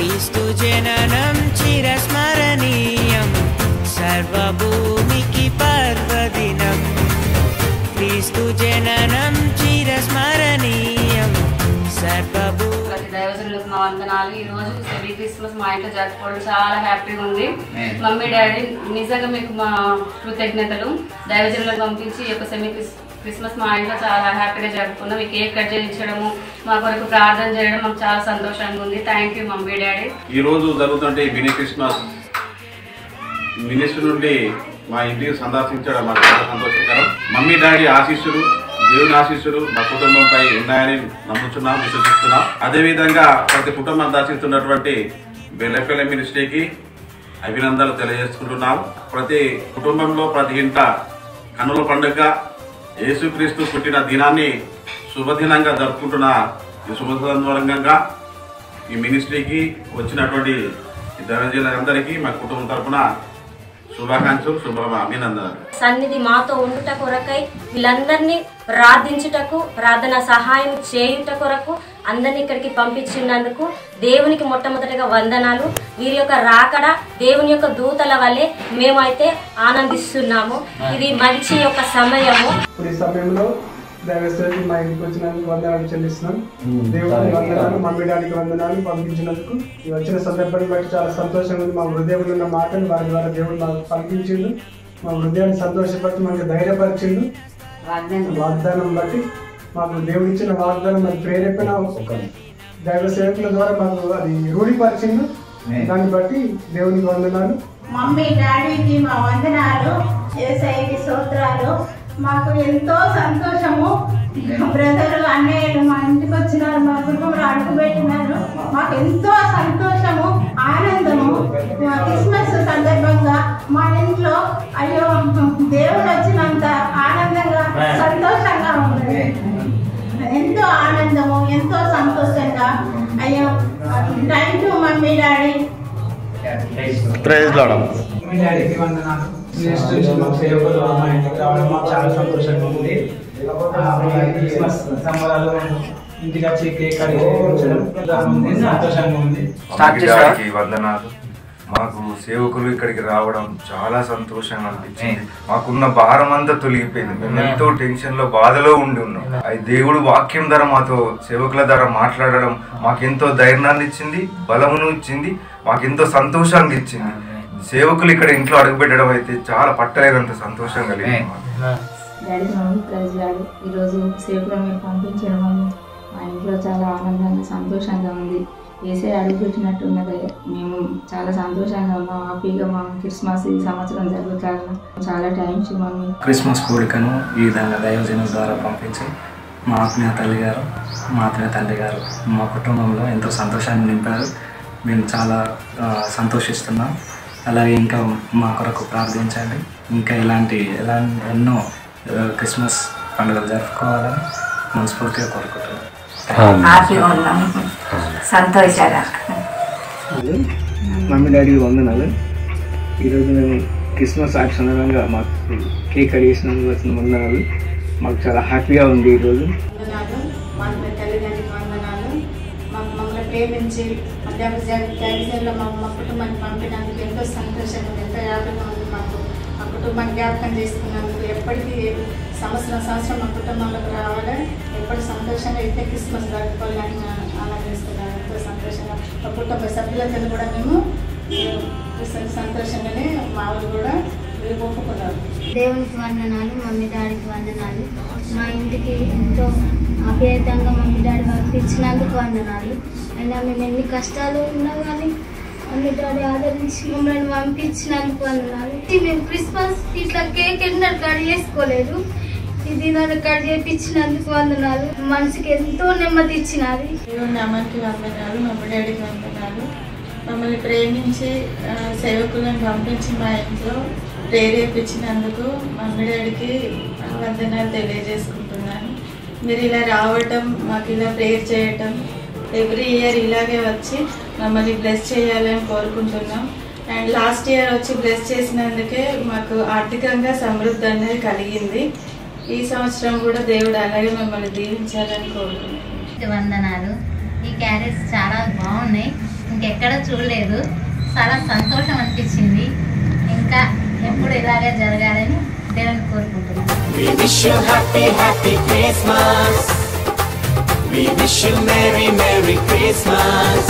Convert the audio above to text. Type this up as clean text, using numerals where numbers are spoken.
క్రీస్తు జననం చిరస్మరణీయం సర్వభూమికి పర్వదినం క్రీస్తు జననం చిరస్మరణీయం సర్వభూమి దైవజనులకు మా వందనాలు. ఈ రోజు సెమీ క్రిస్మస్ మా ఇంట్లో జరుపుకోవడం చాలా హ్యాపీగా ఉంది. మమ్మీ డాడీ నిజంగా మీకు మా కృతజ్ఞతలు. దైవజనులకు పంపించి ఈ యొక్క సెమీ క్రిస్మస్ మా ఇంట్లో చాలా హ్యాపీగా జరుపుకున్నాం. ఈ కేక్ కట్ చేయించడము, మా కొరకు ప్రార్థన చేయడం మాకు చాలా సంతోషంగా ఉంది. Thank you mummy daddy. ఈ రోజు జరుగుతుంటే మినీ క్రిస్మస్ మినిస్టర్ నుండి మా ఇంటికి సందర్శించడం మాకు చాలా సంతోషకరం. మమ్మీ డాడీ ఆశీస్సులు, దేవుని ఆశీస్సులు మా కుటుంబంపై ఉన్నాయని నమ్ముతున్నాం, విశ్వసిస్తున్నాం. అదేవిధంగా ప్రతి కుటుంబం దర్శిస్తున్నటువంటి బెల్లపల్లి మినిస్ట్రీకి అభినందనలు తెలియజేసుకుంటున్నాం. ప్రతి కుటుంబంలో ప్రతి ఇంట కన్నుల పండుగ యేసుక్రీస్తు పుట్టిన దినాన్ని శుభదినంగా జరుపుకుంటున్న ఈ శుభసందర్భంగా ఈ మినిస్ట్రీకి వచ్చినటువంటి దైవజనులందరికీ మా కుటుంబం తరఫున శుభాకాంక్షలు, అభినందనలు. సన్నిధి మాతో ఉండుట కొరకై వీళ్ళందరినీ ప్రార్థించుటకు, ప్రార్థన సహాయం చేయుట కొరకు అందరినీ ఇక్కడికి పంపించినందుకు దేవునికి మొట్టమొదటిగా వందనాలు. వీరి యొక్క రాకడ దేవుని యొక్క దూతల వల్లే మేమైతే ఆనందిస్తున్నాము. ఇది మంచి యొక్క సమయము. ఈ సమయంలో దైవసేవకి మా ఇంటికి వచ్చినందుకు వందనాలు చెల్లిస్తున్నాం. దేవుడికి వందనాలు, మమ్మీ డాడీకి వందనాలు పంపించినందుకు. ఈ వచ్చిన సందర్భాన్ని బట్టి చాలా సంతోషంగా ఉంది. మా హృదయంలో ఉన్న మాటలు వారి ద్వారా దేవుడు మాకు పంపించిండు. మా హృదయాన్ని సంతోషపరిచి మనకి ధైర్యపరిచిండు. వాగ్దానం బట్టి మాకు దేవుడు ఇచ్చిన వాగ్దానం అది ప్రేరేపణ దైవ సేవకుల ద్వారా మాకు అది రూఢిపరిచిండు. దాన్ని బట్టి దేవునికి వందనాలు. మమ్మీ డాడీకి మా వందనాలు, యేసయ్యకి స్తోత్రాలు. మాకు ఎంతో సంతోషము. బ్రదర్ అన్నయ్యలు మా ఇంటికి వచ్చినారు, మా కుటుంబంలో అడుగుపెట్టినారు. మాకు ఎంతో సంతోషము, ఆనందము. క్రిస్మస్ సందర్భంగా మా ఇంట్లో అయ్యో దేవుడు వచ్చినంత ఆనందంగా సంతోషంగా ఉంది. ఎంతో ఆనందము, ఎంతో సంతోషంగా. అయ్యో thank you mummy daddy. Mummy డాడీకి వందనాలు. సేవకులు మా ఇంటికి రావడం మాకు చాలా సంతోషంగా ఉంది. క్రిస్మస్ సంబరాలు ఇంటికి వచ్చి కేక్ కట్ చేయించడం సంతోషంగా ఉంది. వందనాలు. మాకు సేవకులు ఇక్కడికి రావడం చాలా సంతోషంగా అనిపించింది. మాకున్న భారం అంతా తొలగిపోయింది. మేము ఎంతో టెన్షన్ లో, బాధలో ఉండి ఉన్నాం. అది దేవుడు వాక్యం ద్వారా మాతో సేవకుల ద్వారా మాట్లాడడం మాకెంతో ధైర్యాన్ని ఇచ్చింది, బలమును ఇచ్చింది, మాకెంతో సంతోషాన్ని ఇచ్చింది. సేవకులు ఇక్కడ ఇంట్లో అడుగుపెట్టడం అయితే చాలా పట్టలేనంత సంతోషం కలిగింది. Daddy mummy prize daddy. ఈరోజు సేవకులను మీరు పంపించడం వల్ల మా ఇంట్లో చాలా ఆనందంగా, సంతోషంగా ఉంది. వేసే అడుగుపెట్టినట్టున్నది. మేము చాలా సంతోషంగా ఉన్నాం, హ్యాపీగా. మా క్రిస్మస్ ఈ సంవత్సరం జరుగుతాను. చాలా థ్యాంక్స్ మమ్మీ. క్రిస్మస్ కోరికను ఈ విధంగా దైవజనుల ద్వారా పంపించి మా ఆత్మీయ తల్లి గారు, మా ఆత్మీయ తండ్రి గారు మా కుటుంబంలో ఎంతో సంతోషాన్ని నింపారు. మేము చాలా సంతోషిస్తున్నాం. అలాగే ఇంకా మా కొరకు ప్రార్థించండి. ఇంకా ఎన్నో క్రిస్మస్ పండుగలు జరుపుకోవాలని మనస్ఫూర్తిగా కోరుకుంటున్నాం. మమ్మీ డాడీకి వందనాలు. ఈరోజు మేము క్రిస్మస్ సందర్భంగా మాకు కేక్ కట్ చేసినందుకు వచ్చిన వందనాలు. మాకు చాలా హ్యాపీగా ఉంది ఈరోజు. మా తల్లిదండ్రులకు వందనాలు. మమ్మల్ని ప్రేమించి దైవజనులు మా కుటుంబాన్ని పంపినందుకు ఎంతో సంతోషంగా, ఎంతో హ్యాపీగా ఉంది. మాకు మా కుటుంబాన్ని జ్ఞాపకం చేసుకున్నందుకు ఎప్పటికీ సంవత్సరం మా కుటుంబంలోకి రావాలి. ఎప్పటి సంతోషంగా అయితే క్రిస్మస్ జరుపుకోవాలని ఆనందిస్తున్నాను. ఎంతో సంతోషంగా మా కుటుంబ సభ్యులతో కూడా మేము సంతోషంగానే మా వాళ్ళు కూడా ఒప్పుకున్నారు. దేవునికి వందనాలు, మమ్మీ డాడీకి వందనాలు. మా ఇంటికి ఎంతో అభ్యర్థంగా మమ్మీ డాడీ పంపించినందుకు వందనాలు. అయినా మేము ఎన్ని కష్టాలు ఉన్నా కానీ మమ్మీ డాడీ ఆదరించి మమ్మల్ని పంపించినందుకు వందనాలు. మేము క్రిస్మస్ ఇట్లా కేక్ ఎన్నో కట్ చేసుకోలేదు. ఇది నన్ను కట్ చేయించినందుకు వందనాలు. మనసుకి ఎంతో నెమ్మది ఇచ్చినది. దేవుని నామానికి వందనాలు, మమ్మీ డాడీకి వందనాలు. మమ్మల్ని ప్రేమించి సేవకులను పంపించి మా ఇంట్లో ప్రేరేపించినందుకు మమ్మీ డాడీకి వందనాలు తెలియజేసుకుంటున్నాను. మీరు ఇలా రావటం, మాకు ఇలా ప్రేయర్ చేయటం, ఎవ్రీ ఇయర్ ఇలాగే వచ్చి మమ్మల్ని బ్లెస్ చేయాలని కోరుకుంటున్నాం. అండ్ లాస్ట్ ఇయర్ వచ్చి బ్లెస్ చేసినందుకే మాకు ఆర్థికంగా సమృద్ధి అనేది కలిగింది. ఈ సంవత్సరం కూడా దేవుడు అలాగే మిమ్మల్ని దీవించాలని కోరుకుంటున్నాను. వందనాలు. ఈ క్యారెట్స్ చాలా బాగున్నాయి. ఇంకెక్కడ చూడలేదు. చాలా సంతోషం అనిపించింది. ఇంకా ఎప్పుడు ఇలాగే జరగాలని దేవుని కోరుకుంటున్నాను. We wish you happy, happy Christmas. We wish you Merry, Merry Christmas.